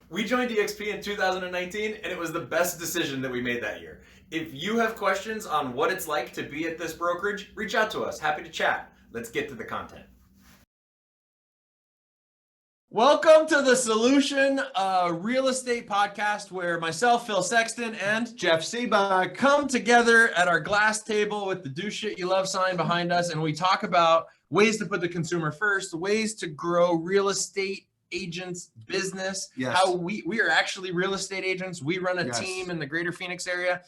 We joined EXP in 2019, and it was the best decision that we made that year. If you have questions on what it's like to be at this brokerage, reach out to us. Happy to chat. Let's get to the content. Welcome to the Solution Real Estate Podcast, where myself, Phil Sexton, and Jeff Sibbach come together at our glass table with the Do Shit You Love sign behind us, and we talk about ways to put the consumer first, ways to grow real estate agents' business. Yes. How we are actually real estate agents. We run a team in the greater Phoenix area.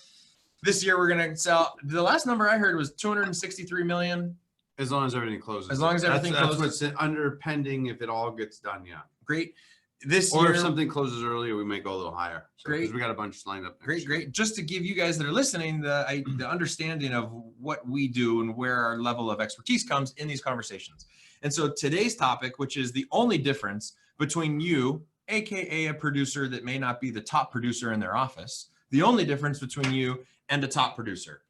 This year we're going to sell, the last number I heard was 263 million. As long as everything closes. As long as everything closes. That's what's under pending if it all gets done, yeah. Great. This or year, if something closes earlier, we may go a little higher. So, great. Because we got a bunch lined up. Great. Just to give you guys that are listening the understanding of what we do and where our level of expertise comes in these conversations. And so today's topic, which is the only difference between you, AKA a producer that may not be the top producer in their office, the only difference between you and a top producer.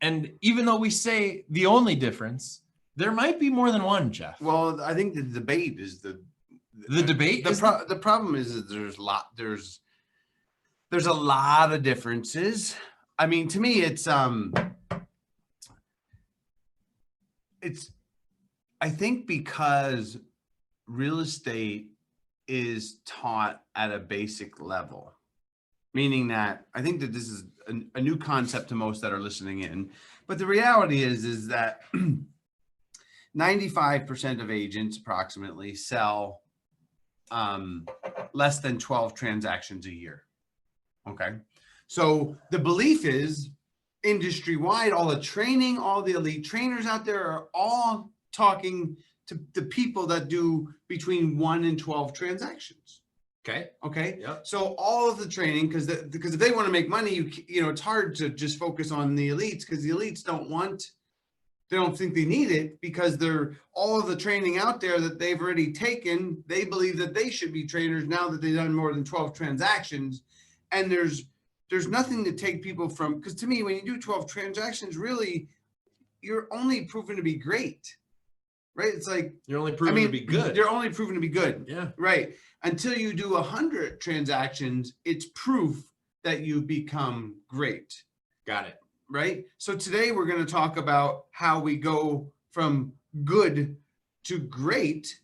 And even though we say the only difference, there might be more than one, Jeff. Well, I think the debate is the debate. The problem is that there's a lot of differences. I mean, to me, it's I think because real estate is taught at a basic level, meaning that I think that this is a new concept to most that are listening in. But the reality is that 95% of agents approximately sell less than 12 transactions a year. Okay. So the belief is industry-wide, all the training, all the elite trainers out there are all talking to the people that do between 1 and 12 transactions. Okay. Yep. So all of the training, because if they want to make money, you know, it's hard to just focus on the elites because the elites they don't think they need it because they're all of the training out there that they've already taken. They believe that they should be trainers now that they've done more than 12 transactions. And there's nothing to take people from, because to me, when you do 12 transactions, really, you're only proven to be great, right? It's like, you're only proven to be good. You're only proven to be good. Yeah. Right. Until you do 100 transactions, it's proof that you become great. Got it. Right. So today we're going to talk about how we go from good to great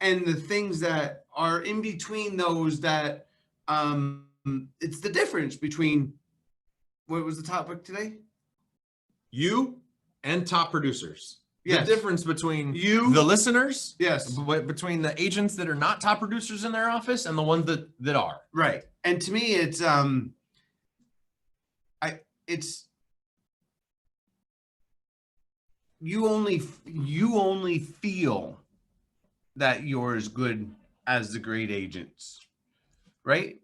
and the things that are in between those that it's the difference between what was the topic today? You and top producers. Yes. The difference between you, the listeners, yes, between the agents that are not top producers in their office and the ones that are. Right. And to me, it's you only feel that you're as good as the great agents, right?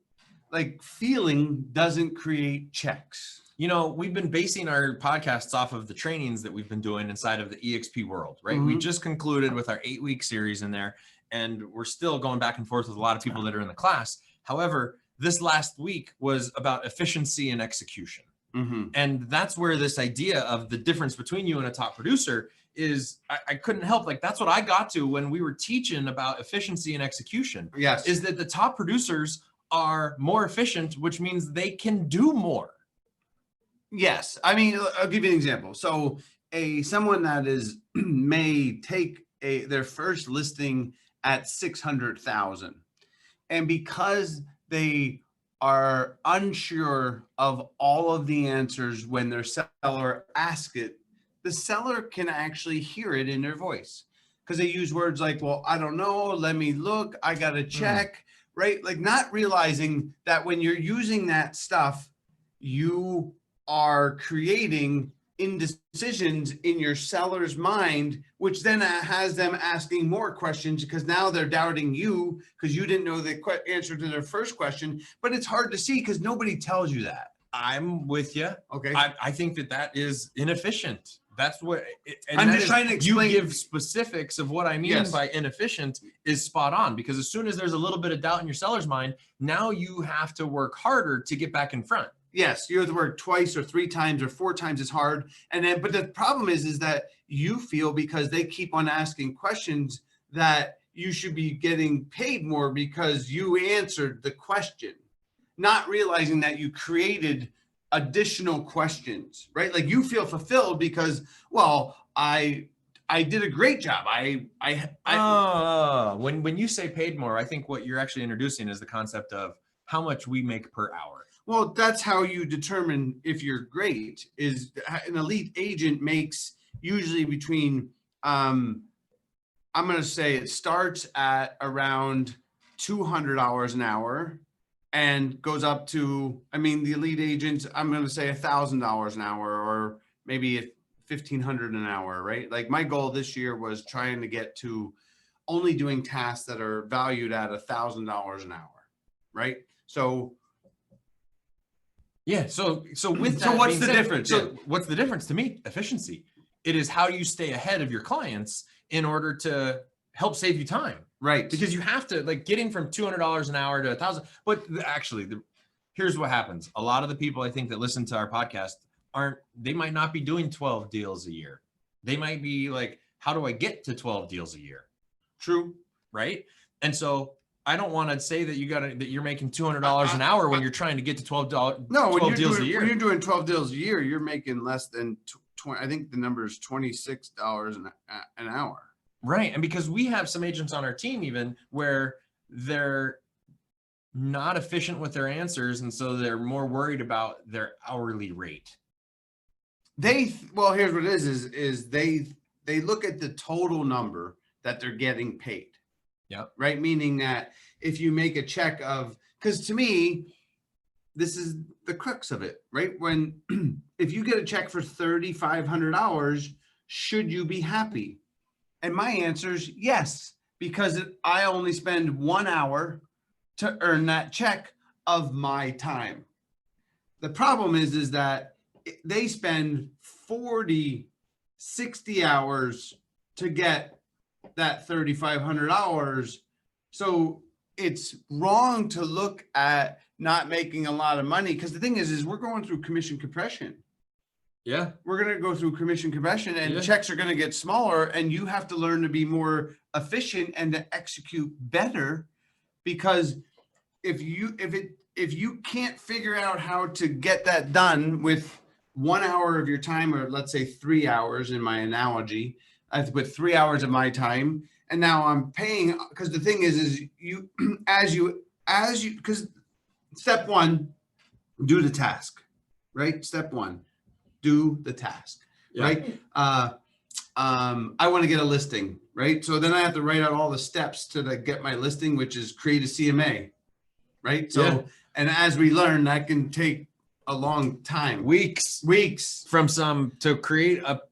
Like feeling doesn't create checks. You know, we've been basing our podcasts off of the trainings that we've been doing inside of the EXP world, right? Mm-hmm. We just concluded with our 8-week series in there, and we're still going back and forth with a lot of people that are in the class. However, this last week was about efficiency and execution. Mm-hmm. And that's where this idea of the difference between you and a top producer is, I couldn't help, like, that's what I got to when we were teaching about efficiency and execution. Yes. Is that the top producers are more efficient, which means they can do more. Yes. I mean, I'll give you an example. So someone that is may take their first listing at 600,000, and because they are unsure of all of the answers when their seller asks it, the seller can actually hear it in their voice because they use words like, well, I don't know, let me look, I got to check, right? Like not realizing that when you're using that stuff, you are creating indecisions in your seller's mind, which then has them asking more questions because now they're doubting you because you didn't know the answer to their first question. But it's hard to see because nobody tells you that. I'm with you. Okay. I think that is inefficient. That's what I'm just trying to explain. You give specifics of what I mean by inefficient is spot on, because as soon as there's a little bit of doubt in your seller's mind, now you have to work harder to get back in front. Yes, you have to work twice or 3 times or 4 times as hard. And then, but the problem is that you feel because they keep on asking questions that you should be getting paid more because you answered the question, not realizing that you created additional questions, right? Like you feel fulfilled because, well, I did a great job. When you say paid more, I think what you're actually introducing is the concept of how much we make per hour. Well, that's how you determine if you're great. Is an elite agent makes usually between, I'm going to say it starts at around $200 an hour and goes up to, I mean, the elite agents, I'm going to say $1,000 an hour, or maybe $1,500 an hour, right? Like my goal this year was trying to get to only doing tasks that are valued at $1,000 an hour, right? So yeah. So with that, so what's the difference? So what's the difference to me? Efficiency. It is how you stay ahead of your clients in order to help save you time. Right. Because you have to, like, getting from $200 an hour to $1,000. But actually, here's what happens. A lot of the people I think that listen to our podcast they might not be doing 12 deals a year. They might be like, how do I get to 12 deals a year? True. Right. And so I don't want to say that you're making $200 an hour when you're trying to get to $12 deals a year. When you're doing 12 deals a year, you're making less than 20. I think the number is $26 an hour. Right. And because we have some agents on our team even where they're not efficient with their answers, and so they're more worried about their hourly rate. Well, here's what it is they look at the total number that they're getting paid. Yeah. Right. Meaning that if you make a check because to me, this is the crux of it, right? When if you get a check for $3,500, should you be happy? And my answer is yes, because I only spend 1 hour to earn that check of my time. The problem is that they spend 40, 60 hours to get that $3,500. So it's wrong to look at not making a lot of money, because the thing is we're going through commission compression. Yeah. We're going to go through commission compression, and checks are going to get smaller, and you have to learn to be more efficient and to execute better, because if you can't figure out how to get that done with 1 hour of your time, or let's say 3 hours in my analogy, I have to put 3 hours of my time, and now I'm paying, because the thing is you because step one, do the task, right? Step one, do the task, right? I want to get a listing, right? So then I have to write out all the steps to get my listing, which is create a CMA, right? So, and as we learn, that can take a long time. Weeks to create a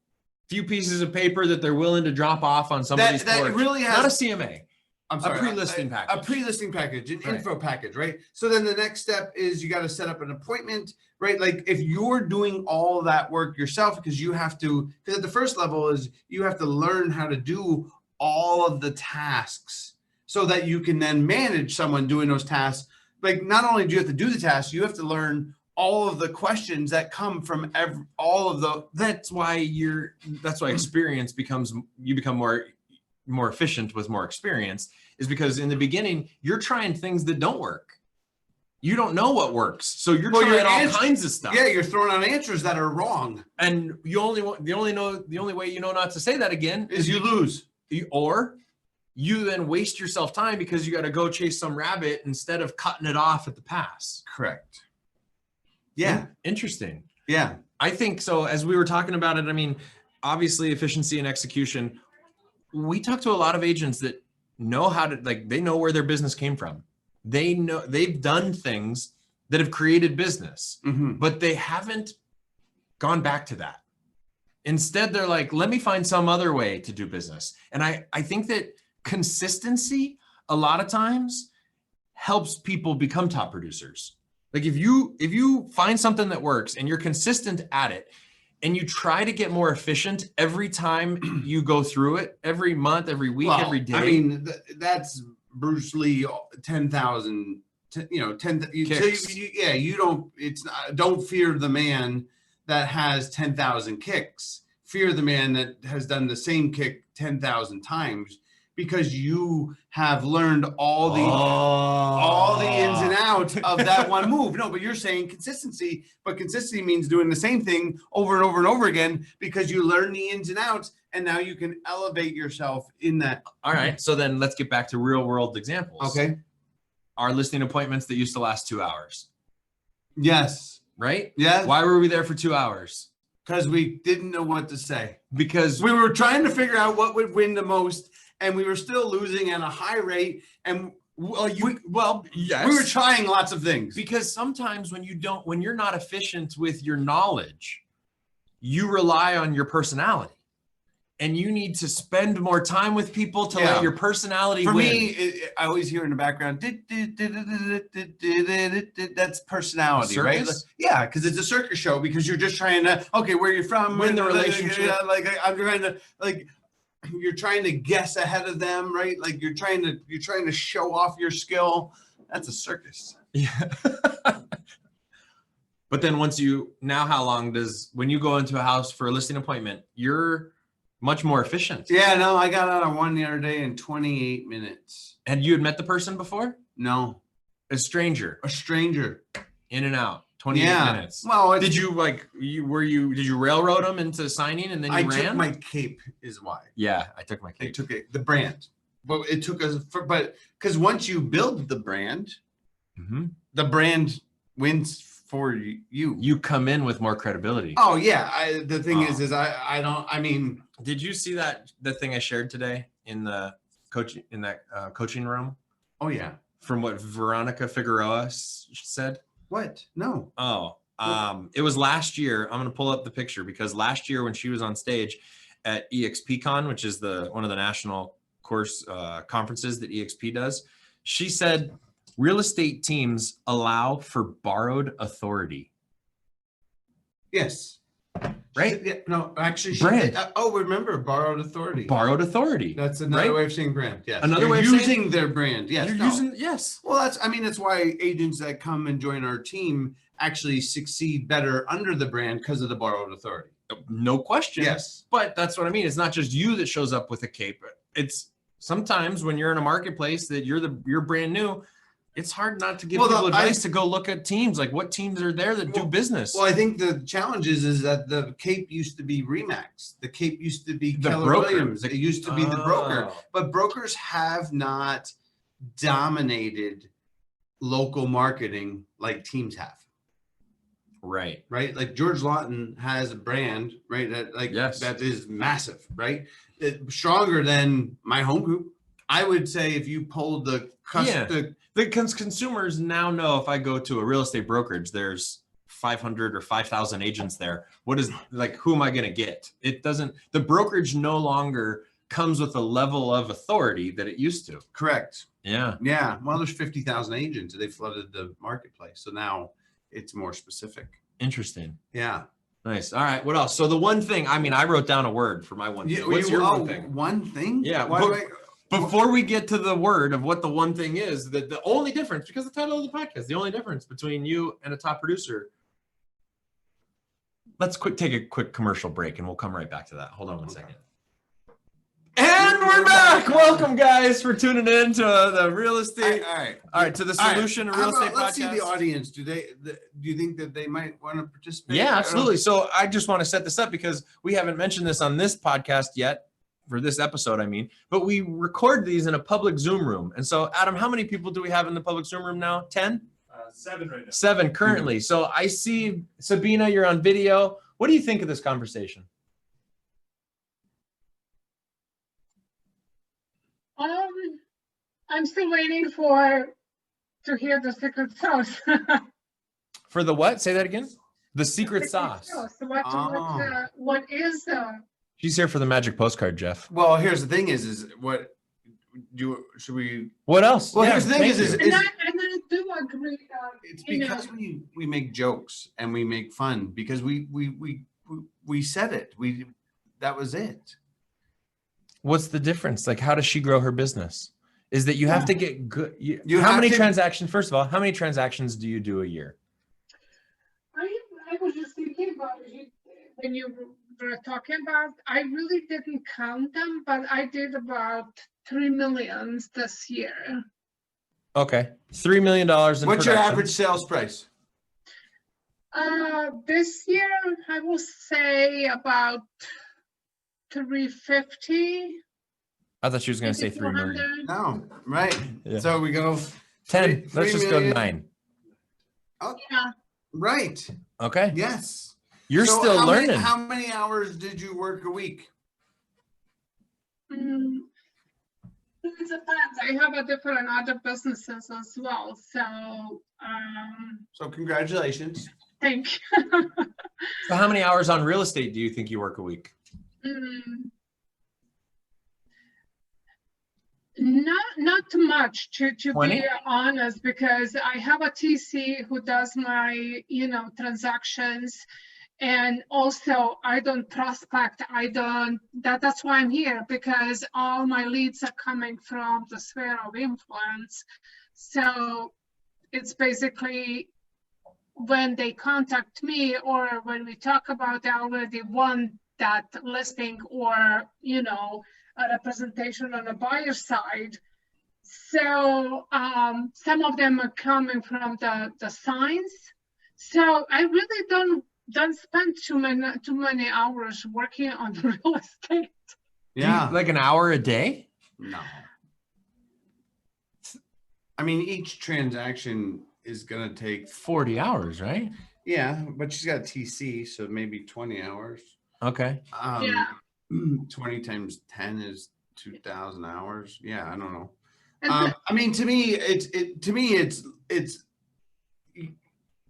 few pieces of paper that they're willing to drop off on somebody's porch. That really has, not a CMA. I'm sorry, a pre-listing package. A pre-listing package, an info package, right? So then the next step is you got to set up an appointment, right? Like if you're doing all that work yourself, because at the first level is you have to learn how to do all of the tasks so that you can then manage someone doing those tasks. Like not only do you have to do the tasks, you have to learn all of the questions that come from That's why experience you become more efficient with more experience, is because in the beginning you're trying things that don't work. You don't know what works, so you're trying all kinds of stuff. Yeah, you're throwing out answers that are wrong, and the only way you know not to say that again is you lose, or you then waste yourself time because you got to go chase some rabbit instead of cutting it off at the pass. Correct. Yeah. Interesting. Yeah, I think so. As we were talking about it, I mean, obviously efficiency and execution. We talk to a lot of agents that know how to, they know where their business came from. They know they've done things that have created business, but they haven't gone back to that. Instead, they're like, let me find some other way to do business. And I think that consistency a lot of times helps people become top producers. Like if you find something that works and you're consistent at it, and you try to get more efficient every time you go through it, every month, every week, every day. I mean, that's Bruce Lee, 10,000, 10. You don't, it's not, don't fear the man that has 10,000 kicks. Fear the man that has done the same kick 10,000 times. because you have learned all the ins and outs of that one move. No, but you're saying consistency, but consistency means doing the same thing over and over and over again because you learn the ins and outs, and now you can elevate yourself in that. All right. So then let's get back to real world examples. Okay. Our listing appointments that used to last 2 hours. Yes. Right? Yeah. Why were we there for 2 hours? Because we didn't know what to say. Because we were trying to figure out what would win the most, and we were still losing at a high rate. And yes, we were trying lots of things. Because sometimes when you're not efficient with your knowledge, you rely on your personality. And you need to spend more time with people to let your personality win. For me, I always hear in the background, that's personality, right? Yeah, because it's a circus show, because you're just trying to, okay, where you're from, win the relationship. I'm trying to, you're trying to guess ahead of them, right? Like you're trying to show off your skill. That's a circus. Yeah. But then when you go into a house for a listing appointment, you're much more efficient. Yeah, no, I got out of one the other day in 28 minutes. Had you met the person before? No. A stranger. In and out. 28 minutes. Well, did you railroad them into signing and then you ran? I took my cape is why. Yeah, I took my cape. I took the brand. But it took us because once you build the brand, the brand wins for you. You come in with more credibility. Oh yeah. The thing is did you see the thing I shared today in the coaching room? Oh yeah. From what Veronica Figueroa said? What? No. Oh, it was last year. I'm going to pull up the picture because last year when she was on stage at EXPCon, which is one of the national course conferences that EXP does, she said, real estate teams allow for borrowed authority. Yes. Right? Yeah, no, actually, brand. Remember borrowed authority. Borrowed authority. That's another way of saying brand. Yes. Another way of using their brand. Yes. Yes. Well, that's why agents that come and join our team actually succeed better under the brand because of the borrowed authority. No question. Yes. But that's what I mean. It's not just you that shows up with a cape. It's sometimes when you're in a marketplace that you're brand new, it's hard not to give people advice to go look at teams. Like what teams are there that do business? Well, I think the challenge is that the cape used to be Remax. The cape used to be the Keller broker. Williams. It used to be the broker. But brokers have not dominated local marketing like teams have. Right. Right. Like George Lawton has a brand, right? That is massive, right? Stronger than my home group. I would say if you pulled the consumers now know if I go to a real estate brokerage, there's 500 or 5,000 agents there. Who am I going to get? The brokerage no longer comes with a level of authority that it used to. Correct. Yeah. Yeah. Well, there's 50,000 agents. They flooded the marketplace. So now it's more specific. Interesting. Yeah. Nice. All right. What else? So the one thing, I wrote down a word for my one thing. What's your one thing? One thing? Yeah. Before we get to the word of what the one thing is, that the only difference, because the title of the podcast, the only difference between you and a top producer. Let's take a quick commercial break and we'll come right back to that. Hold on one second. And we're back. Welcome, guys, for tuning in to the real estate. All right. To the Solution Real Estate Podcast. Let's see the audience. Do you think that they might want to participate? Yeah, absolutely. So I just want to set this up because we haven't mentioned this on this podcast yet. For this episode, but we record these in a public Zoom room. And so, Adam, how many people do we have in the public Zoom room now? 10? 7 right now. 7 currently. So I see, Sabina, you're on video. What do you think of this conversation? I'm still waiting to hear the secret sauce. For the what? Say that again. The secret sauce. What is the... She's here for the magic postcard, Jeff. Well, here's the thing should we? What else? Well, here's the thing and I do agree. It's because we make jokes and we make fun because we said it. That was it. What's the difference? Like, how does she grow her business? Is that you have to get good? How many transactions? First of all, how many transactions do you do a year? I was just thinking about it when you we're talking about, I really didn't count them, but I did about 3 million this year. Okay. $3 million in What's production. your average sales price? This year, I will say about 350. I thought she was going to say 3 million. No, right. Yeah. So we go 10. Let's 3 just go million. 9. Oh, Yeah. right. Okay. Yes. You're So still learning. How many hours did you work a week? It depends. I have a different other businesses as well. So congratulations. Thank you. So how many hours on real estate do you think you work a week? Not too much to 20? be honest, because I have a TC who does my, transactions. And also I don't prospect. That's why I'm here, because all my leads are coming from the sphere of influence. So it's basically when they contact me or when we talk about they already won that listing or, a representation on the buyer side. So some of them are coming from the signs. So I really don't spend too many hours working on real estate. Yeah. Like an hour a day? No. I mean, each transaction is going to take 40 hours, right? Yeah, but she's got a TC, so maybe 20 hours. Okay. Yeah. 20 times 10 is 2,000 hours. Yeah, I don't know. And I mean, to me, it's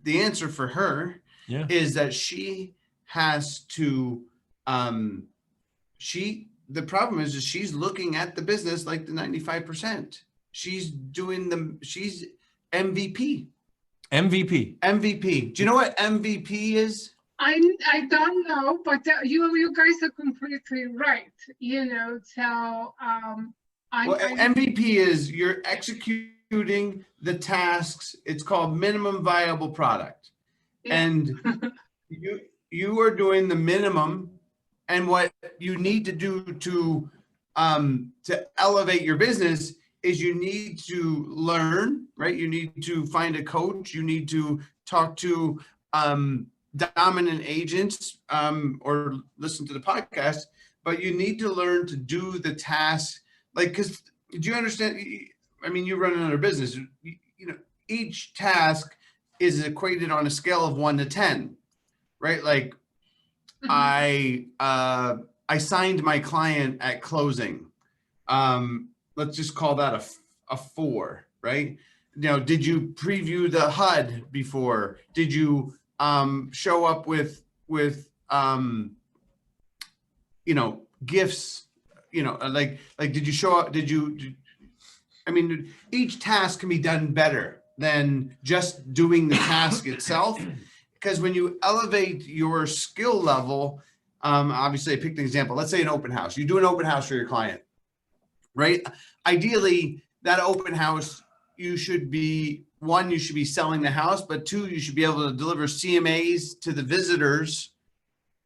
the answer for her is that she has to, the problem is she's looking at the business like the 95%. She's MVP. MVP. Do you know what MVP is? I don't know, but you guys are completely right. So MVP is you're executing the tasks. It's called minimum viable product, and you are doing the minimum. And what you need to do to elevate your business is you need to learn, right? You need to find a coach. You need to talk to dominant agents or listen to the podcast, but you need to learn to do the task. Like, because do you understand? I mean, you run another business, each task is equated on a scale of 1 to 10, right? Like I signed my client at closing. Let's just call that a 4, right? Did you preview the HUD before? Did you show up with gifts, like did you show up, I mean, each task can be done better than just doing the task itself, because when you elevate your skill level, obviously I picked an example, let's say an open house. You do an open house for your client, right? Ideally that open house, you should be selling the house, but 2, you should be able to deliver CMAs to the visitors,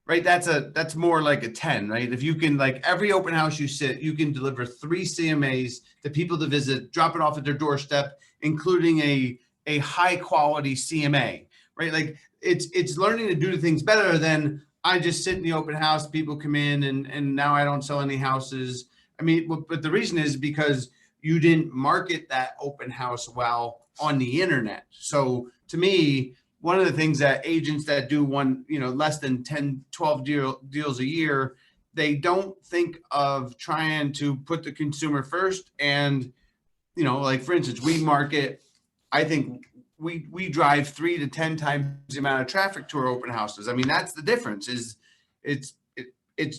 right? That's more like a 10, right? If you can, like every open house you can deliver 3 CMAs to people to visit, drop it off at their doorstep, including a high quality CMA, right? Like it's learning to do things better than I just sit in the open house, people come in and now I don't sell any houses. I mean, but the reason is because you didn't market that open house well on the internet. So to me, one of the things that agents that do less than 10, 12 deals a year, they don't think of trying to put the consumer first. And, like for instance, we market, I think we drive 3 to 10 times the amount of traffic to our open houses. I mean, that's the difference is it's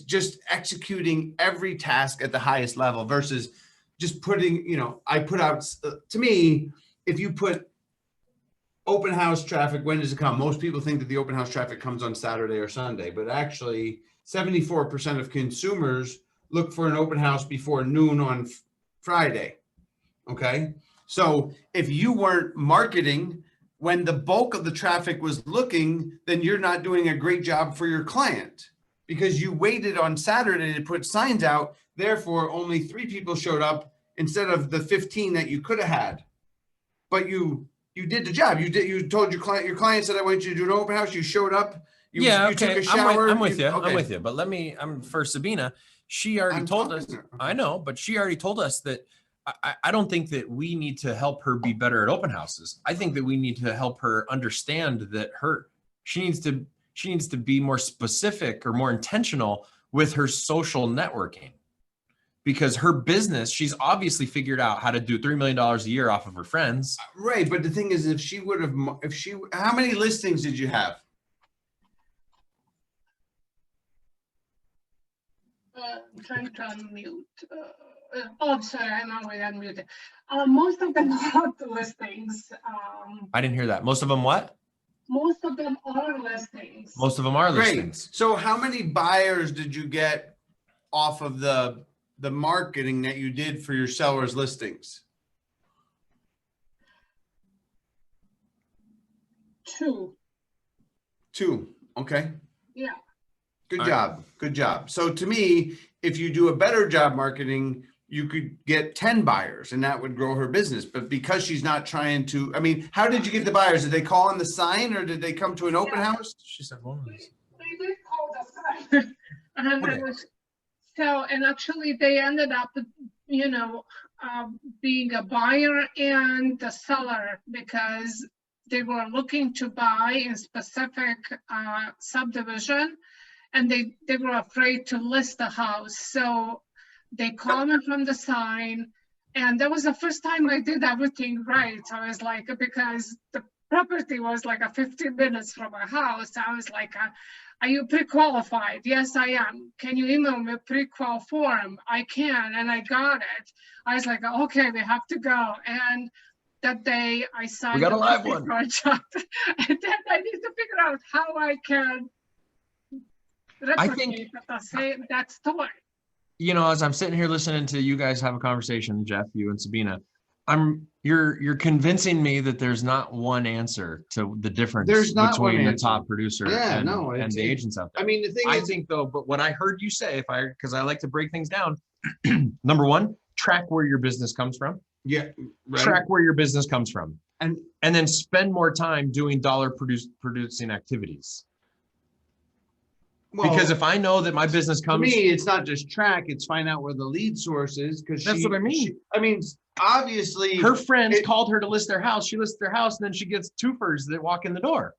just executing every task at the highest level versus just putting, I put out, to me, if you put open house traffic, when does it come? Most people think that the open house traffic comes on Saturday or Sunday, but actually 74% of consumers look for an open house before noon on Friday. Okay. So if you weren't marketing when the bulk of the traffic was looking, then you're not doing a great job for your client. because you waited on Saturday to put signs out. Therefore, only 3 people showed up instead of the 15 that you could have had. But you did the job. You told your client said, I want you to do an open house. You showed up. You took a shower. I'm with you. I'm with you. But I'm for Sabina. She already told us. Okay. I know, but she already told us that I don't think that we need to help her be better at open houses. I think that we need to help her understand that she needs to be more specific or more intentional with her social networking. Because her business, she's obviously figured out how to do $3 million a year off of her friends. Right. But the thing is, how many listings did you have? I'm trying to unmute. I'm sorry, I'm already unmuted. Most of them are listings. I didn't hear that. Most of them what? Most of them are listings. Most of them are listings. So how many buyers did you get off of the marketing that you did for your sellers' listings? 2. 2. Okay. Yeah. Good job. Good job. So to me, if you do a better job marketing, you could get 10 buyers and that would grow her business. But because she's not trying to, I mean, how did you get the buyers? Did they call on the sign or did they come to an open house? She said one of these. They did call the sign. And Okay. it was, and actually they ended up, being a buyer and the seller because they were looking to buy in specific subdivision. And they were afraid to list the house. So they called me from the sign. And that was the first time I did everything right. I was like, because the property was like 15 minutes from my house. I was like, are you pre-qualified? Yes, I am. Can you email me a pre-qual form? I can, and I got it. I was like, okay, we have to go. And that day I signed We got a live one. contract. And then I need to figure out how I can replicate that story. As I'm sitting here listening to you guys have a conversation, Jeff, you and Sabina, you're convincing me that there's not one answer to the difference between the top producer and the agents out there. I mean, the thing I is, think though, but what I heard you say, because I like to break things down, number one, track where your business comes from. Yeah, right. Track where your business comes from, and then spend more time doing producing activities. Well, because if I know that my business comes, to me, it's not just track; it's find out where the lead source is. Because that's what I mean. Obviously, her friends called her to list their house. She lists their house, and then she gets twofers that walk in the door.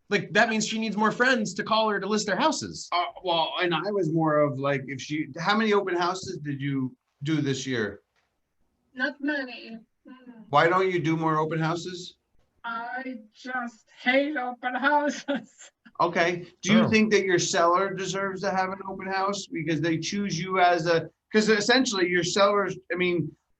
Like that means she needs more friends to call her to list their houses. And I was more of like, how many open houses did you do this year? Not many. Why don't you do more open houses? I just hate open houses. Okay. Do you think that your seller deserves to have an open house because they choose you because essentially your sellers,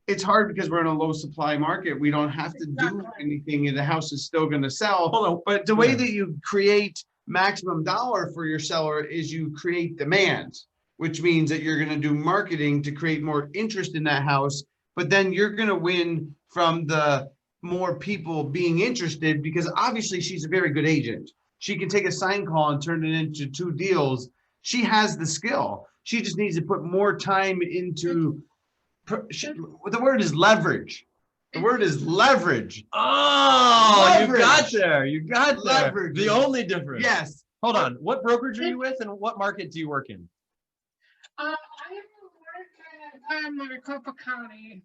it's hard because we're in a low supply market. We don't have to do anything and the house is still going to sell. But the way that you create maximum dollar for your seller is you create demand, which means that you're going to do marketing to create more interest in that house. But then you're going to win from the more people being interested because obviously she's a very good agent. She can take a sign call and turn it into 2 deals. She has the skill. She just needs to put more time into, the word is leverage. The word is leverage. Oh, leverage. You got there. Leverage. The only difference. Yes. Hold on. What brokerage are you with and what market do you work in? I work in Maricopa County.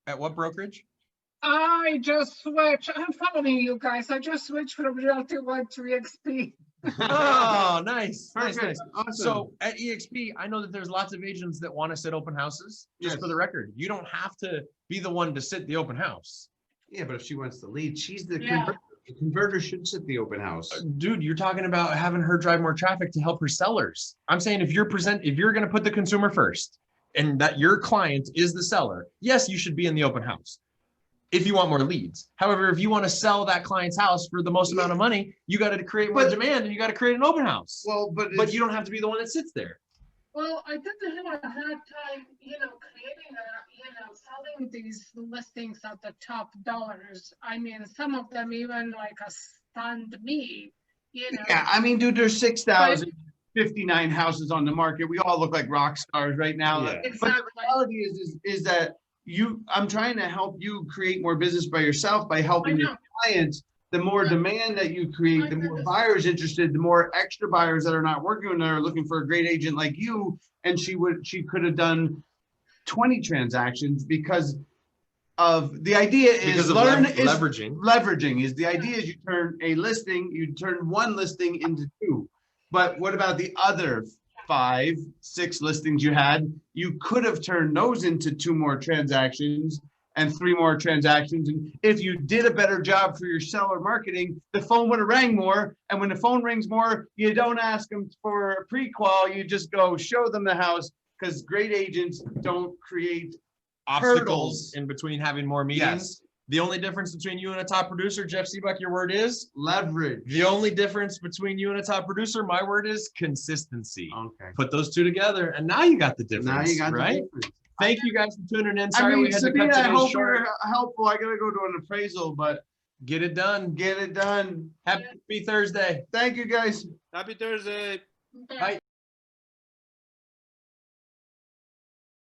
At what brokerage? I just switched. I'm following you guys. I just switched from Realty One to EXP. Oh, nice. Nice. Awesome. So at EXP, I know that there's lots of agents that want to sit open houses. Just for the record, you don't have to be the one to sit the open house. Yeah, but if she wants to lead, she's the converter. The converter should sit the open house. Dude, you're talking about having her drive more traffic to help her sellers. I'm saying if you're going to put the consumer first and that your client is the seller, yes, you should be in the open house if you want more leads. However, if you want to sell that client's house for the most amount of money, you got to create more demand and you got to create an open house. Well, but you don't have to be the one that sits there. Well, I didn't have a hard time, creating selling these listings at the top dollars. Some of them even stunned me, Yeah, dude, there's 6,000. 59 houses on the market. We all look like rock stars right now. Yeah. But the Exactly. reality is that I'm trying to help you create more business by yourself by helping your clients. The more demand that you create, the more buyers interested, the more extra buyers that are not working and are looking for a great agent like you. And she could have done 20 transactions because of the idea is leveraging is the idea is you turn one listing into two. But what about the other 5, 6 listings you had? You could have turned those into 2 more transactions and 3 more transactions. And if you did a better job for your seller marketing, the phone would have rang more. And when the phone rings more, you don't ask them for a pre-qual. You just go show them the house, because great agents don't create obstacles in between having more meetings. Yes. The only difference between you and a top producer, Jeff Sibbach, your word is leverage. The only difference between you and a top producer, my word is consistency. Okay. Put those two together, and now you got the difference. Now you got right? the difference. Thank you guys for tuning in. Sorry we had to cut I hope today's short. we're helpful. I gotta go to an appraisal, but Get it done. get it done. Happy Thursday. Thank you, guys. Happy Thursday. Bye.